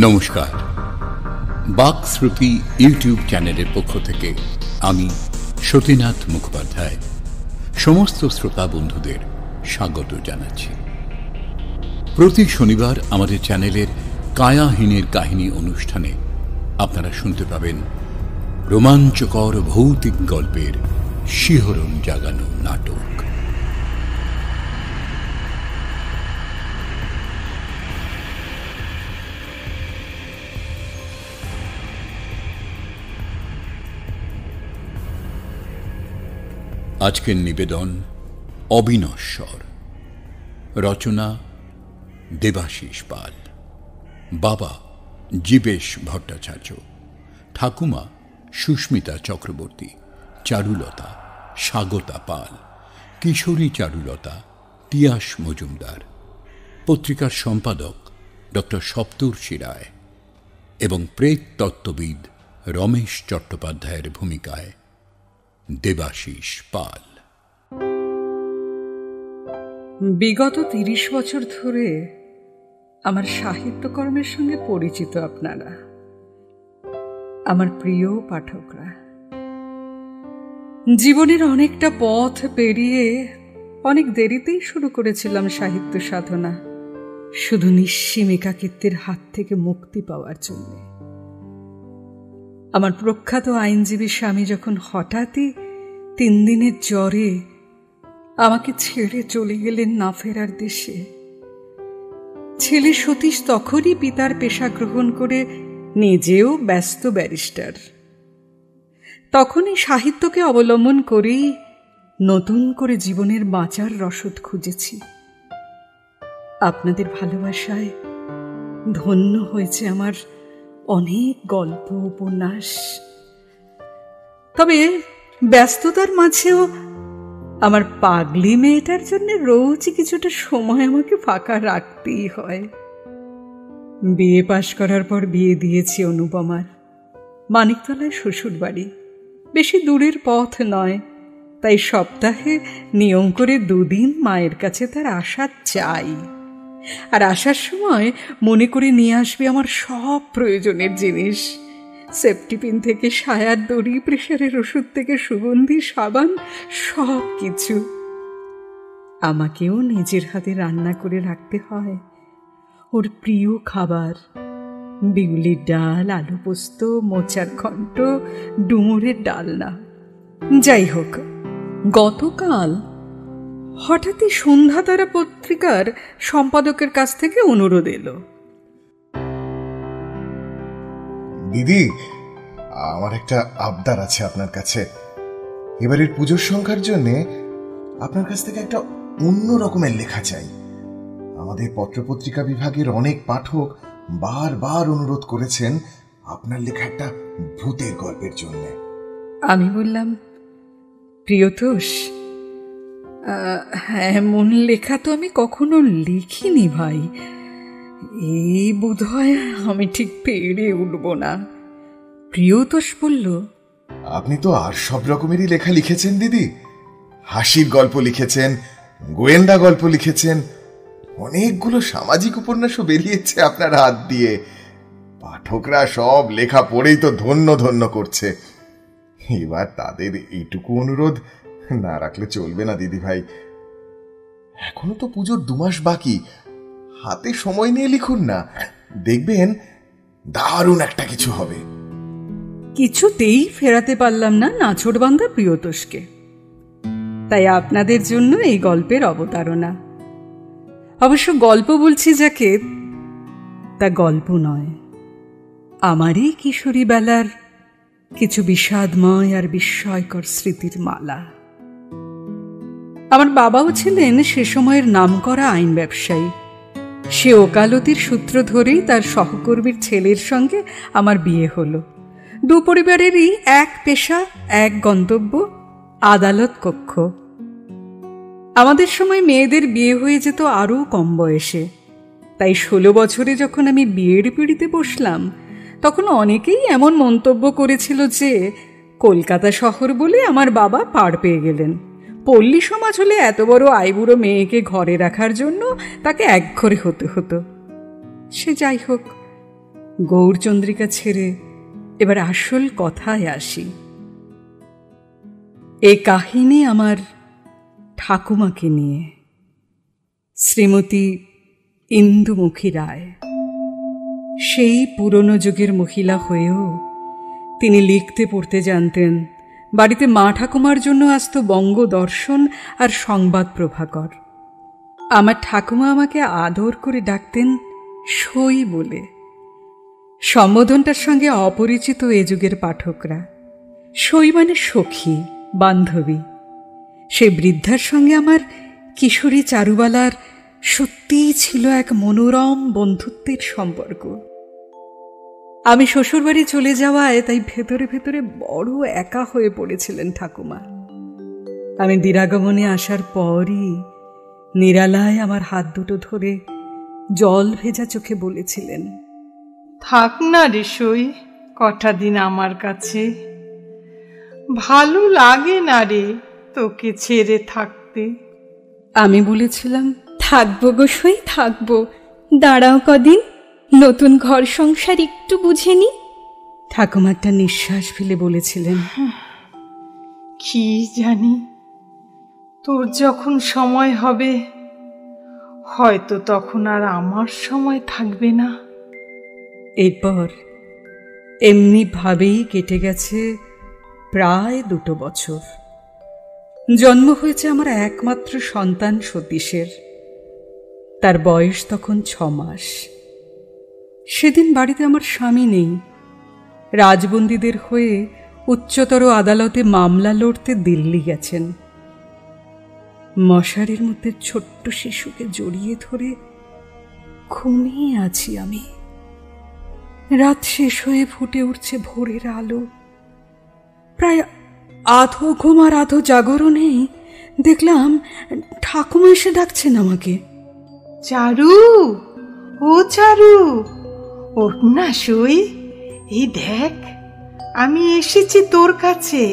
নমস্কার, বাকশ্রুতি ইউটিউব চ্যানেলের পক্ষ থেকে আমি সতীনাথ মুখোপাধ্যায় সমস্ত শ্রোতা বন্ধুদের স্বাগত জানাচ্ছি। প্রতি শনিবার আমাদের চ্যানেলের কায়াহীনের কাহিনী অনুষ্ঠানে আপনারা শুনতে পাবেন রোমাঞ্চকর ভৌতিক গল্পের শিহরণ জাগানো নাটক। আজকের নিবেদন অবিনশ্বর, রচনা দেবাশিস পাল, বাবা জীবেশ ভট্টাচার্য, ঠাকুমা সুস্মিতা চক্রবর্তী, চারুলতা স্বাগতা পাল, কিশোরী চারুলতা তিয়াস মজুমদার, পত্রিকার সম্পাদক ডক্টর সপ্তর্ষি রায় এবং প্রেত তত্ত্ববিদ রমেশ চট্টোপাধ্যায়ের ভূমিকায় দেবাশিস পাল। বিগত ৩০ বছর ধরে আমার সাহিত্যকর্মের সঙ্গে পরিচিত আপনারা, আমার প্রিয় পাঠকরা। জীবনের অনেকটা পথ পেরিয়ে অনেক দেরিতেই শুরু করেছিলাম সাহিত্য সাধনা, শুধু নিঃসীম একাকিত্বের হাত থেকে মুক্তি পাওয়ার জন্য। আমার প্রখ্যাত আইনজীবী স্বামী যখন হঠাৎই ৩ দিনের জ্বরে আমাকে ছেড়ে চলে গেলেন না ফেরার দেশে, ছেলে সতীশ তখনই পিতার পেশা গ্রহণ করে নিজেও ব্যস্ত ব্যারিস্টার। তখনই সাহিত্যকে অবলম্বন করেই নতুন করে জীবনের বাঁচার রসদ খুঁজেছি। আপনাদের ভালোবাসায় ধন্য হয়েছে আমার অনেক গল্প উপন্যাস। তবে ব্যস্ততার মাঝেও আমার পাগলি মেয়েটার জন্য রোজই কিছুটা সময় আমাকে ফাঁকা রাখতেই হয়। বিএ পাশ করার পর বিয়ে দিয়েছি অনুপমার, মানিকতলায় শ্বশুর বাড়ি, বেশি দূরের পথ নয়, তাই সপ্তাহে নিয়ম করে 2 দিন মায়ের কাছে তার আসা চাই। আর আসার সময় মনে করে নিয়ে আসবে আমার সব প্রয়োজনের জিনিস, সেফটিপিন থেকে সায়ার দড়ি, প্রেশারের ওষুধ থেকে সুগন্ধি সাবান, সব কিছু। আমাকেও নিজের হাতে রান্না করে রাখতে হয় ওর প্রিয় খাবার, বিউলির ডাল, আলু পোস্ত, মোচার ঘন্ট, ডুমুরের ডালনা। যাই হোক, গতকাল হঠাৎই সন্ধ্যাতারা পত্রিকার সম্পাদকের কাছ থেকে অনুরোধ এলো। দিদি, আমার একটা আবদার আছে আপনার কাছে। এবারের পুজোর সংখ্যার জন্য আপনার কাছ থেকে একটা অন্য রকমের লেখা চাই। আমাদের পত্রপত্রিকা বিভাগের অনেক পাঠক বারবার অনুরোধ করেছেন আপনার লেখা একটা ভূতের গল্পের জন্য। আমি বললাম, প্রিয়তোষ, এমন লেখা তো আমি কখনো লিখিনি ভাই, এই বোধহয় আমি ঠিক পেরে উঠব না। প্রিয়তোষ বলল, আপনি তো আর সব রকমেরই লেখা লিখেছেন দিদি। হাসির গল্প লিখেছেন, গোয়েন্দা গল্প লিখেছেন, অনেকগুলো সামাজিক উপন্যাসও বেরিয়েছে আপনার হাত দিয়ে। পাঠকরা সব লেখা পড়েই তো ধন্য ধন্য করছে। এবার তাদের এইটুকু অনুরোধ না রাখলে চলবে না দিদি ভাই। এখনো তো পুজোর 2 মাস বাকি, হাতে সময় নিয়ে লিখুন না, দেখবেন দারুণ একটা কিছু হবে। কিছুতেই ফেরাতে পারলাম না নাছোড়বান্ধা প্রিয়তোষকে, তাই আপনাদের জন্য এই গল্পের অবতারণা। অবশ্য গল্প বলছি যাকে, তা গল্প নয়, আমারই কিশোরী বেলার কিছু বিষাদময় আর বিস্ময়কর স্মৃতির মালা। আমার বাবাও ছিলেন সে সময়ের নামকরা আইন ব্যবসায়ী। সে ওকালতির সূত্র ধরেই তার সহকর্মীর ছেলের সঙ্গে আমার বিয়ে হলো। 2 পরিবারেরই এক পেশা, এক গন্তব্য, আদালত কক্ষ। আমাদের সময় মেয়েদের বিয়ে হয়ে যেত আরও কম বয়সে, তাই 16 বছরে যখন আমি বিয়ের পিঁড়িতে বসলাম, তখন অনেকেই এমন মন্তব্য করেছিল যে কলকাতা শহর বলে আমার বাবা পার পেয়ে গেলেন। পল্লী সমাজ হলে এত বড় আইবুড়ো মেয়েকে ঘরে রাখার জন্য তাকে একঘরে হতে হতো। সে যাই হোক, গৌরচন্দ্রিকা ছেড়ে এবার আসল কথায় আসি। এ কাহিনী আমার ঠাকুমাকে নিয়ে, শ্রীমতী ইন্দুমুখী রায়। সেই পুরনো যুগের মহিলা হয়েও তিনি লিখতে পড়তে জানতেন। বাড়িতে মা ঠাকুমার জন্য আসত বঙ্গদর্শন আর সংবাদ প্রভাকর। আমার ঠাকুমা আমাকে আদর করে ডাকতেন সই বলে। সম্বোধনটার সঙ্গে অপরিচিত এ যুগের পাঠকরা। সই মানে সখী, বান্ধবী। সেই বৃদ্ধার সঙ্গে আমার কিশোরী চারুবালার সত্যিই ছিল এক মনোরম বন্ধুত্বের সম্পর্ক। আমি শ্বশুরবাড়ি চলে যাওয়ায় তাই ভেতরে ভেতরে বড় একা হয়ে পড়েছিলেন ঠাকুমা। আমি দিরাগমনে আসার পরই নিরালায় আমার হাত দুটো ধরে জল ভেজা চোখে বলেছিলেন, থাক না রে সই, কটা দিন আমার কাছে। ভালো লাগে না রে তোকে ছেড়ে থাকতে। আমি বলেছিলাম, থাকবো গো সই, থাকবো, দাঁড়াও কদিন, নতুন ঘর সংসার একটু বুঝে নি। ঠাকুমা একটা নিঃশ্বাস ফেলে বলেছিলেন, কি জানি, তোর যখন সময় হবে হয়তো তখন আর আমার সময় থাকবে না। এরপর এমনি ভাবেই কেটে গেছে প্রায় 2 বছর। জন্ম হয়েছে আমার একমাত্র সন্তান সতীশের। তার বয়স তখন 6 মাস। সেদিন বাড়িতে আমার স্বামী নেই। রাজবন্দীদের হয়ে উচ্চতর আদালতে মামলা লড়তে দিল্লি গেছেন। মশারির মধ্যে ছোট্ট শিশুকে জড়িয়ে ধরে ঘুমিয়ে আছি আমি। রাত শেষ হয়ে ফুটে উঠছে ভোরের আলো। প্রায় আধো ঘুম আর আধো জাগরণেই দেখলাম ঠাকুমা এসে ডাকছেন আমাকে। চারু, ও চারু, ওঠ না সই, এই দেখ আমি এসেছি তোর কাছে।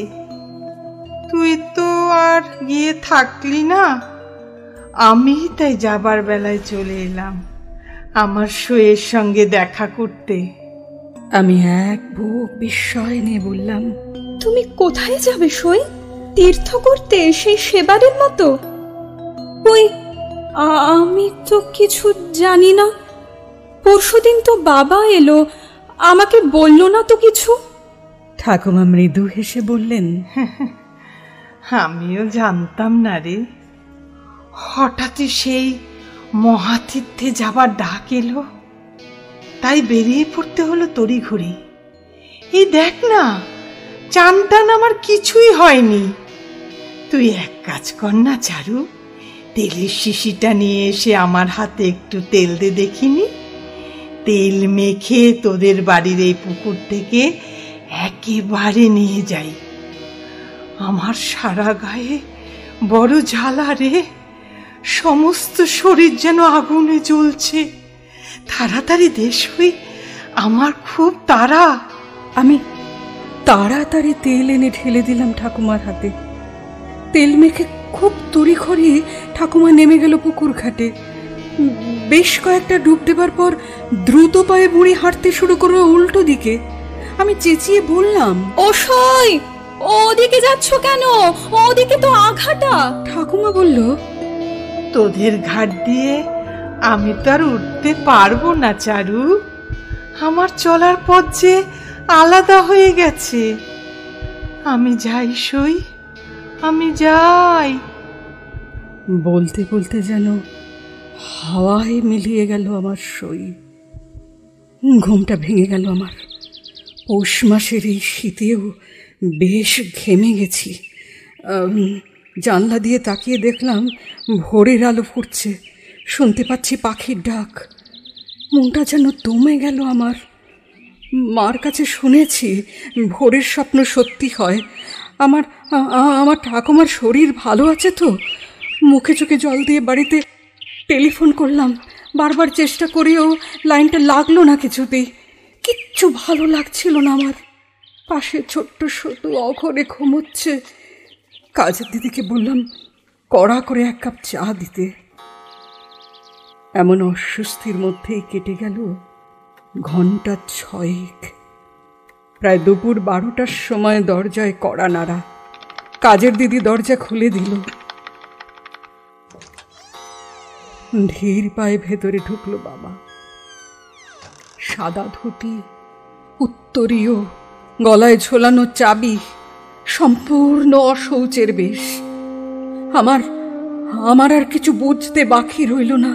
তুই তো আর গিয়ে থাকলি না, আমি তাই যাবার বেলায় চলে এলাম আমার সইয়ের সঙ্গে দেখা করতে। আমি এক বুক বিস্ময় নিয়ে বললাম, তুমি কোথায় যাবে সই? তীর্থ করতে, সেই সেবারের মতো? ওই আমি তো কিছু জানি না। পরশুদিন তো বাবা এলো, আমাকে বলল না তো কিছু। ঠাকুমা মৃদু হেসে বললেন, আমিও জানতাম না রে, হঠাৎই সেই মহাতীর্থে যাবার ডাক এলো, তাই বেরিয়ে পড়তে হলো তড়িঘড়ি। এই দেখ না, চান টান আমার কিছুই হয়নি। তুই এক কাজ কর না চারু, তেলের শিশিটা নিয়ে এসে আমার হাতে একটু তেল দে দেখিনি। তেল মেখে তোদের বাড়ির এই পুকুর থেকে একেবারে নিয়ে যাই। আমার সারা গায়ে বড় জ্বালা রে, সমস্ত শরীর যেন আগুনে জ্বলছে। তাড়াতাড়ি দেশ হই, আমার খুব তাড়া। আমি তাড়াতাড়ি তেল এনে ঢেলে দিলাম ঠাকুমার হাতে। তেল মেখে খুব তড়িঘড়ি ঠাকুমা নেমে গেল পুকুর ঘাটে। বেশ কয়েকটা ডুব দেবার পর দ্রুত পায়ে বুড়ি হাঁটতে শুরু করলো উল্টো দিকে। আমি চেঁচিয়ে বললাম, ও সই, ওদিকে যাচ্ছ কেন? ওদিকে তো আঘাটা। ঠাকুমা বলল, তোদের ঘাট দিয়ে আমি তো আর উঠতে পারবো না চারু, আমার চলার পথ যে আলাদা হয়ে গেছে। আমি যাই সই, আমি যাই। বলতে বলতে যেন হাওয়ায় মিলিয়ে গেল আমার সই। ঘুমটা ভেঙে গেল আমার। পৌষ মাসের এই শীতেও বেশ ঘেমে গেছি। জানলা দিয়ে তাকিয়ে দেখলাম ভোরের আলো ফুটছে, শুনতে পাচ্ছি পাখির ডাক। মনটা যেন দমে গেল আমার। মার কাছে শুনেছি ভোরের স্বপ্ন সত্যি হয়। আমার ঠাকুমার শরীর ভালো আছে তো? মুখে চোখে জল দিয়ে বাড়িতে টেলিফোন করলাম। বারবার চেষ্টা করেও লাইনটা লাগলো না কিছুতেই। কিচ্ছু ভালো লাগছিল না আমার। পাশে ছোট্ট সতু অঘরে ঘুমোচ্ছে। কাজের দিদিকে বললাম কড়া করে 1 কাপ চা দিতে। এমন অস্বস্তির মধ্যেই কেটে গেল ঘণ্টা 6 প্রায় দুপুর 12টার সময় দরজায় কড়া নাড়া। কাজের দিদি দরজা খুলে দিল। ধীর পায়ে ভেতরে ঢুকলো বাবা। সাদা ধুতি, উত্তরীয়, গলায় ঝোলানো চাবি, সম্পূর্ণ অশৌচের বেশ। আমার আর কিছু বুঝতে বাকি রইল না।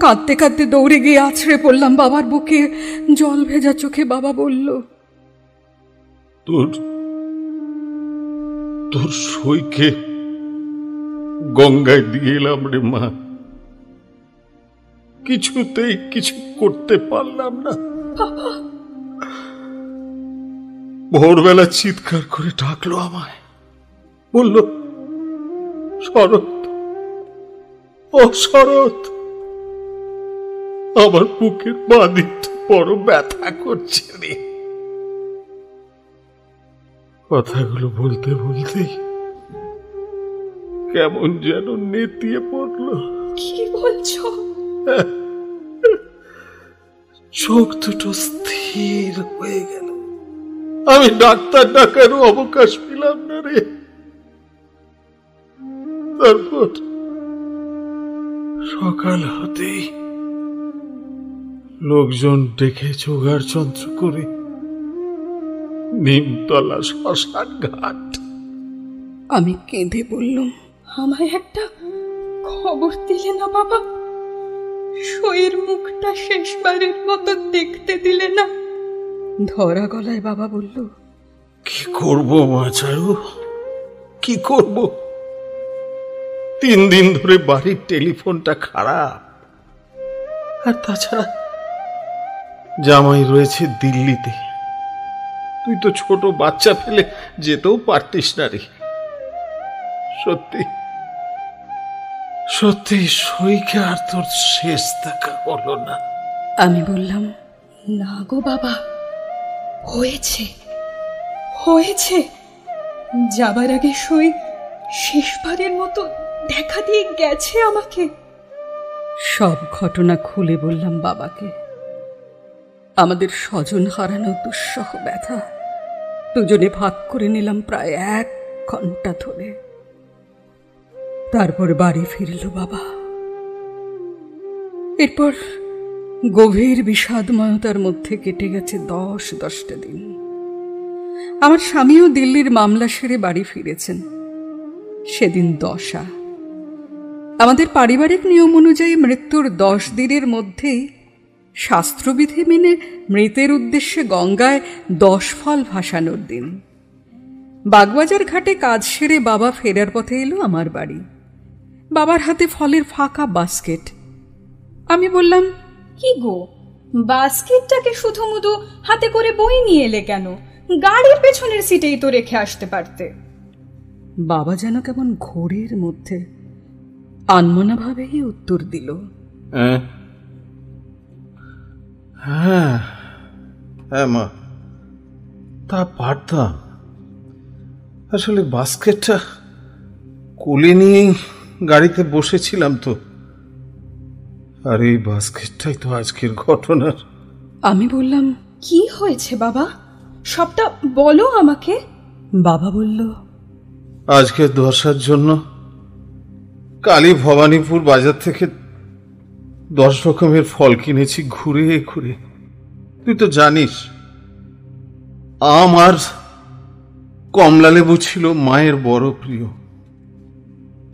কাঁদতে কাঁদতে দৌড়ে গিয়ে আছড়ে পড়লাম বাবার বুকে। জল ভেজা চোখে বাবা বলল, তোর সইকে গঙ্গায় দিয়ে এলাম রে মা, কিছুতেই কিছু করতে পারলাম না। ভোরবেলা চিৎকার করে ডাকলো আমায়, বলল, শরৎ, ও শরৎ। আমার বুকের বাঁ দিকটা বড় ব্যথা করছে রে। কথাগুলো বলতে বলতেই কেমন যেন নেতিয়ে পড়লো। কি বলছো? চোখ দুটো স্থির হয়ে গেল। আমি ডাক্তার ডাকারও অবকাশ পেলাম না রে। তারপর সকাল হতেই লোকজন ডেকে জোগাড় যন্ত্র করে নিমতলা শ্মশান ঘাট। আমি কেঁদে বললাম, আমায় একটা খবর দিলে না বাবা? সইয়ের মুখটা শেষবারের মতো দেখতে দিলে না? ধরা গলায় বাবা বলল, কি করব মা চারু, কি করব? 3 দিন ধরে বাড়ির টেলিফোনটা খারাপ, আর তাছাড়া জামাই রয়েছে দিল্লিতে। তুই তো ছোট বাচ্চা ফেলে যেতেও পারতিস না রে। সত্যি সত্যি সইকে আর তোর শেষ দেখা হলো না। আমি বললাম, না গো বাবা, হয়েছে হয়েছে। যাবার আগে সই শেষবারের মতো দেখা দিয়ে গেছে আমাকে। সব ঘটনা খুলে বললাম বাবাকে। আমাদের স্বজন হারানো দুঃসহ ব্যথা দুজনে ভাগ করে নিলাম প্রায় 1 ঘন্টা ধরে। তারপর বাড়ি ফিরল বাবা। এরপর গভীর বিষাদময়তার মধ্যে কেটে গেছে 10-10টা দিন। আমার স্বামীও দিল্লির মামলা সেরে বাড়ি ফিরেছেন। সেদিন দশা। আমাদের পারিবারিক নিয়ম অনুযায়ী মৃত্যুর 10 দিনের মধ্যেই শাস্ত্রবিধি মেনে মৃতের উদ্দেশ্যে গঙ্গায় 10 ফল ভাসানোর দিন। বাগবাজার ঘাটে কাজ সেরে বাবা ফেরার পথে এলো আমার বাড়ি। বাবার হাতে ফলের ফাঁকা বাস্কেট। আমি বললাম, কি গো, বাস্কেটটাকে শুধু মুধু হাতে করে বই নিয়ে এলে কেন? গাড়ির পেছনের সিটেই তো রেখে আসতে পারতে। বাবা যেন কেমন ঘোরের মধ্যে আনমনা ভাবেই উত্তর দিল, হ্যাঁ হ্যাঁ মা, তা পারতাম। আসলে বাস্কেটটা কোলে নিয়েই গাড়িতে বসেছিলাম তো, আর এই বাস্কেটটাই তো আজকের ঘটনার। আমি বললাম, কি হয়েছে বাবা, সবটা বলো আমাকে। বাবা বলল, আজকের দশার জন্য কালী ভবানীপুর বাজার থেকে 10 রকমের ফল কিনেছি ঘুরে ঘুরে। তুই তো জানিস আম আর কমলা লেবু ছিল মায়ের বড় প্রিয়।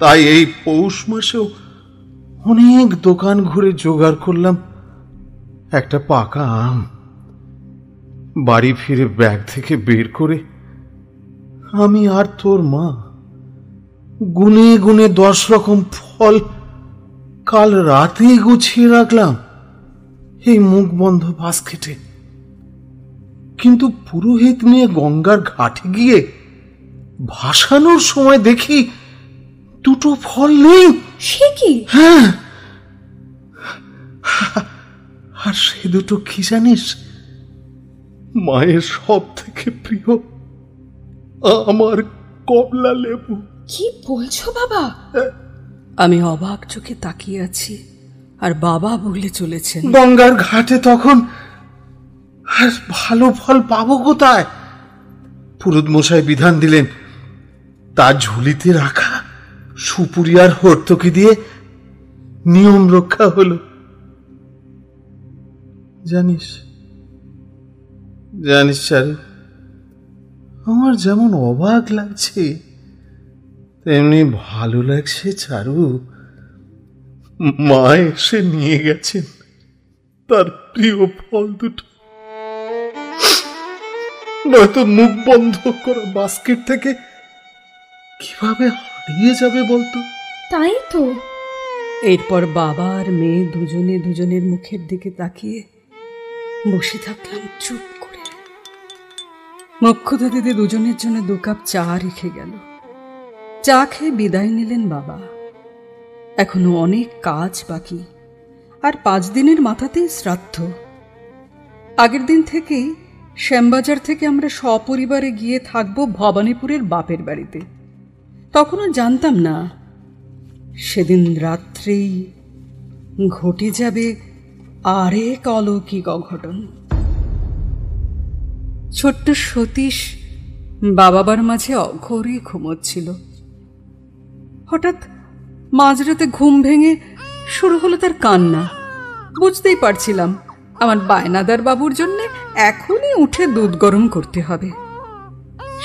তাই এই পৌষ মাসেও অনেক দোকান ঘুরে জোগাড় করলাম একটা পাকা আম। বাড়ি ফিরে ব্যাগ থেকে বের করে আমি আর তোর মা গুনে গুনে 10 রকম ফল কাল রাতেই গুছিয়ে রাখলাম এই মুখ বন্ধ বাস্কেটে। কিন্তু পুরোহিত নিয়ে গঙ্গার ঘাটে গিয়ে ভাসানোর সময় দেখি 2টো ফল নেই। সে কি? হ্যাঁ, আর সে 2টো কি জানিস? মায়ের সব থেকে প্রিয় আমার কমলা লেবু। কি বলছো বাবা? আমি অবাক চোখে তাকিয়ে আছি, আর বাবা বলে চলেছেন, গঙ্গার ঘাটে তখন আর ভালো ফল পাবো কোথায়? পুরোহিত মশাই বিধান দিলেন, তার ঝুলিতে রাখা সুপুরি আর হর্তকি দিয়ে নিয়ম রক্ষা হলো। জানিস জানিস চারু, আমার যেমন অবাক লাগছে তেমনি ভালো লাগছে চারু। মা এসে নিয়ে গেছেন তার প্রিয় ফল দুটো, নয়তো মুখ বন্ধ করা বাস্কেট থেকে কিভাবে হারিয়ে যাবে বলতো? তাই তো। এরপর বাবা আর মেয়ে দুজনে দুজনের মুখের দিকে তাকিয়ে বসে থাকলাম চুপ করে। মোক্ষদা দিদি দুজনের জন্য 2 কাপ চা রেখে গেল। চা খেয়ে বিদায় নিলেন বাবা। এখনো অনেক কাজ বাকি, আর 5 দিনের মাথাতেই শ্রাদ্ধ। আগের দিন থেকেই শ্যামবাজার থেকে আমরা সপরিবারে গিয়ে থাকবো ভবানীপুরের বাপের বাড়িতে। তখনও জানতাম না সেদিন রাত্রেই ঘটে যাবে আরেক অলৌকিক অঘটন। ছোট্ট সতীশ বাবার মাঝে অঘরে ঘুমোচ্ছিল। হঠাৎ মাঝরাতে ঘুম ভেঙে শুরু হলো তার কান্না। বুঝতেই পারছিলাম আমার বায়নাদার বাবুর জন্যে এখনই উঠে দুধ গরম করতে হবে।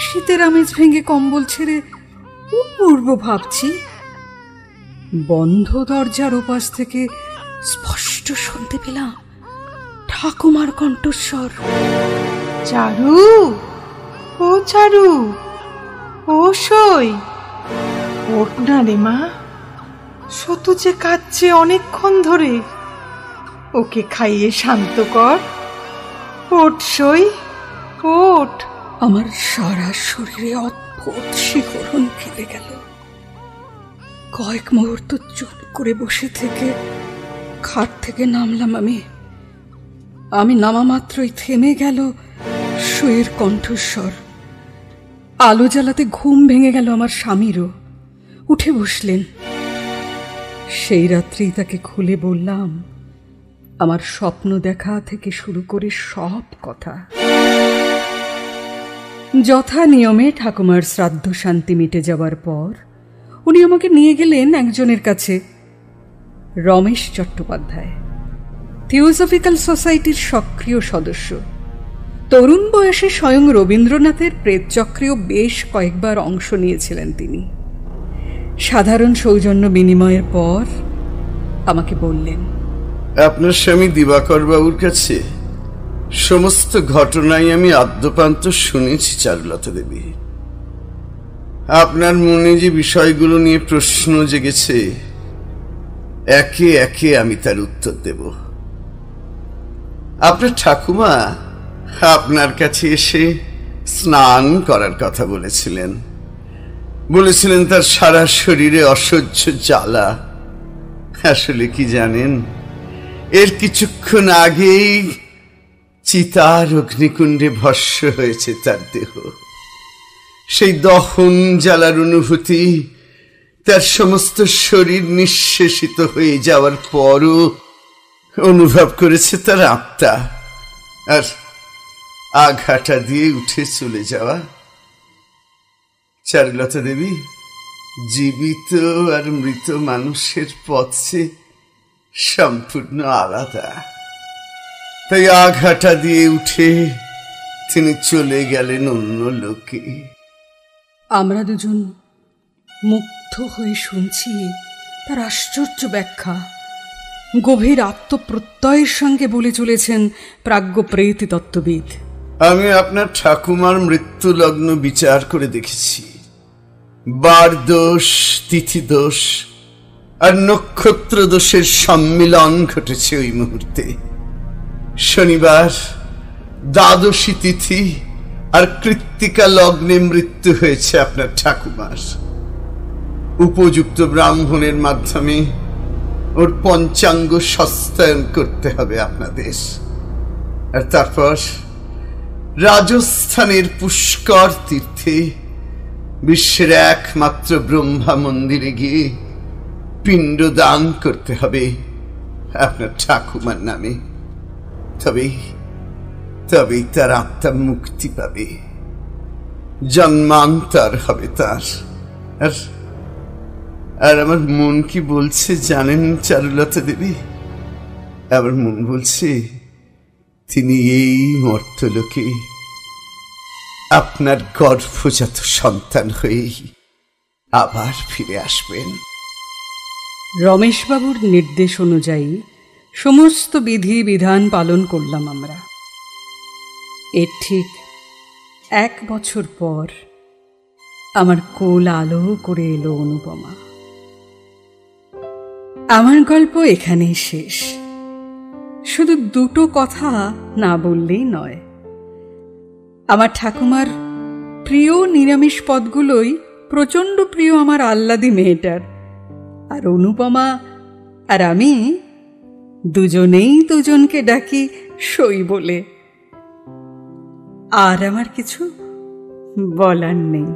শীতের আমেজ ভেঙে কম্বল ছেড়ে পূর্ব ভাবছি, বন্ধ দরজার ওপাশ থেকে স্পষ্ট শুনতে পেলাম ঠাকুমার কণ্ঠস্বর। চারু, ও চারু, ও সই, ওঠ না রে মা। সতু যে কাঁদছে অনেকক্ষণ ধরে, ওকে খাইয়ে শান্ত কর। ওঠ সই, ওঠ। আমার সারা শরীরে অদ্ভুত শিহরণ খেলে গেল। কয়েক মুহূর্ত চুপ করে বসে থেকে খাট থেকে নামলাম। আমি নামা মাত্রই থেমে গেল সইয়ের কণ্ঠস্বর। আলো জ্বালাতে ঘুম ভেঙে গেল আমার স্বামীরও। উঠে বসলেন। সেই রাত্রেই তাকে খুলে বললাম আমার স্বপ্ন দেখা থেকে শুরু করে সব কথা। যথা নিয়মে ঠাকুমার শ্রাদ্ধ শান্তি মিটে যাওয়ার পর উনি আমাকে নিয়ে গেলেন একজনের কাছে, রমেশ চট্টোপাধ্যায়, থিওসফিক্যাল সোসাইটির সক্রিয় সদস্য। তরুণ বয়সে স্বয়ং রবীন্দ্রনাথের প্রেতচক্রেও বেশ কয়েকবার অংশ নিয়েছিলেন তিনি। সাধারণ সৌজন্য বিনিময়ের পর আমাকে বললেন, আপনার স্বামী দিবাকর বাবুর কাছে সমস্ত ঘটনাই আমি আদ্যপান্ত শুনেছি চারুলতা দেবী। আপনার মনে যে বিষয়গুলো নিয়ে প্রশ্ন জেগেছে একে একে আমি তার উত্তর দেব। আপনার ঠাকুমা আপনার কাছে এসে স্নান করার কথা বলেছিলেন। তার সারা শরীরে অসহ্য জ্বালা। আসলে কি জানেন, এর কিছুক্ষণ আগেই চিতার অগ্নিকুণ্ডে ভস্ম হয়েছে তার দেহ। সেই দহন জ্বালার অনুভূতি তার সমস্ত শরীর নিঃশেষিত হয়ে যাওয়ার পরও অনুভব করেছে তার আত্মা। আর আঘাটা দিয়ে উঠে চলে যাওয়া। চারুলতা দেবী, জীবিত আর মৃত মানুষের পথ সম্পূর্ণ আলাদা। তাই আঘাটা দিয়ে উঠে তিনি চলে গেলেন অন্য লোকে। আমরা দুজন মুগ্ধ হয়ে শুনছি তার আশ্চর্য ব্যাখ্যা। গভীর আত্মপ্রত্যয়ের সঙ্গে বলে চলেছেন প্রাজ্ঞ প্রেত তত্ত্ববিদ। আমি আপনার ঠাকুমার মৃত্যু লগ্ন বিচার করে দেখেছি। বার দোষ, তিথি দোষ আর নক্ষত্র দোষের সম্মিলন ঘটেছে ওই মুহূর্তে। শনিবার দ্বাদশী তিথি আর কৃত্তিকা লগ্নে মৃত্যু হয়েছে আপনার ঠাকুমার। উপযুক্ত ব্রাহ্মণের মাধ্যমে ওর পঞ্চাঙ্গ সস্তায়ন করতে হবে আপনাদের। আর তারপর রাজস্থানের পুষ্কর তীর্থে বিশ্বের একমাত্র ব্রহ্মা মন্দিরে গিয়ে পিণ্ডদান করতে হবে আপনার ঠাকুমার নামে। তবেই তার আত্মা মুক্তি পাবে, জন্মান্তর হবে তার। আর আমার মন কি বলছে জানেন চারুলতা দেবী? আমার মন বলছে তিনি এই মর্তলোকে আপনার গর্ভজাত সন্তান হয়েই আবার ফিরে আসবেন। রমেশবাবুর নির্দেশ অনুযায়ী সমস্ত বিধি বিধান পালন করলাম আমরা। এর ঠিক 1 বছর পর আমার কোল আলো করে এলো অনুপমা। আমার গল্প এখানেই শেষ। শুধু 2টো কথা না বললেই নয়। আমার ঠাকুমার প্রিয় নিরামিষ পদগুলোই প্রচণ্ড প্রিয় আমার আহ্লাদী মেয়েটার। আর অনুপমা আর আমি দুজনেই দুজনকে ডাকি সই বলে। আর আমার কিছু বলার নেই।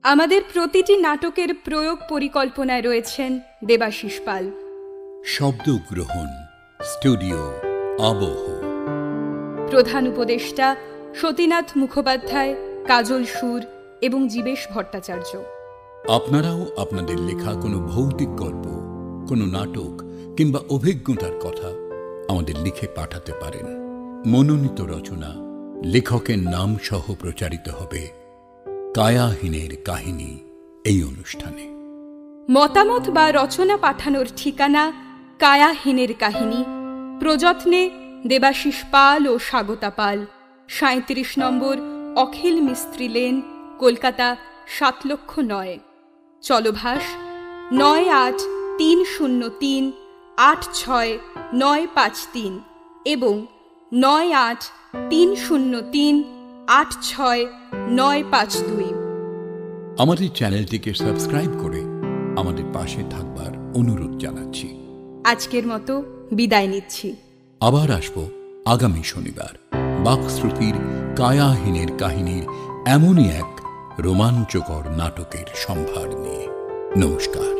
আমাদের প্রতিটি নাটকের প্রয়োগ পরিকল্পনায় রয়েছেন দেবাশিস পাল। শব্দ গ্রহণ স্টুডিও আবহ। প্রধান উপদেষ্টা সতীনাথ মুখোপাধ্যায়, কাজল সুর এবং জীবেশ ভট্টাচার্য। আপনারাও আপনাদের লেখা কোনো ভৌতিক গল্প, কোনো নাটক কিংবা অভিজ্ঞতার কথা আমাদের লিখে পাঠাতে পারেন। মনোনীত রচনা লেখকের নাম সহ প্রচারিত হবে কায়াহীনের কাহিনী এই অনুষ্ঠানে। মতামত বা রচনা পাঠানোর ঠিকানা কায়াহীনের কাহিনী, প্রযত্নে দেবাশিস পাল ও স্বাগতা পাল, 37 নম্বর অখিল মিস্ত্রি লেন, কলকাতা 7,00,009। চলভাস 9830386953 এবং 9830386952। আমাদের চ্যানেলটিকে সাবস্ক্রাইব করে আমাদের পাশে থাকবার অনুরোধ জানাচ্ছি। আজকের মতো বিদায় নিচ্ছি। আবার আসব আগামী শনিবার বাকশ্রুতির কায়াহীনের কাহিনীর এমনই এক রোমাঞ্চকর নাটকের সম্ভার নিয়ে। নমস্কার।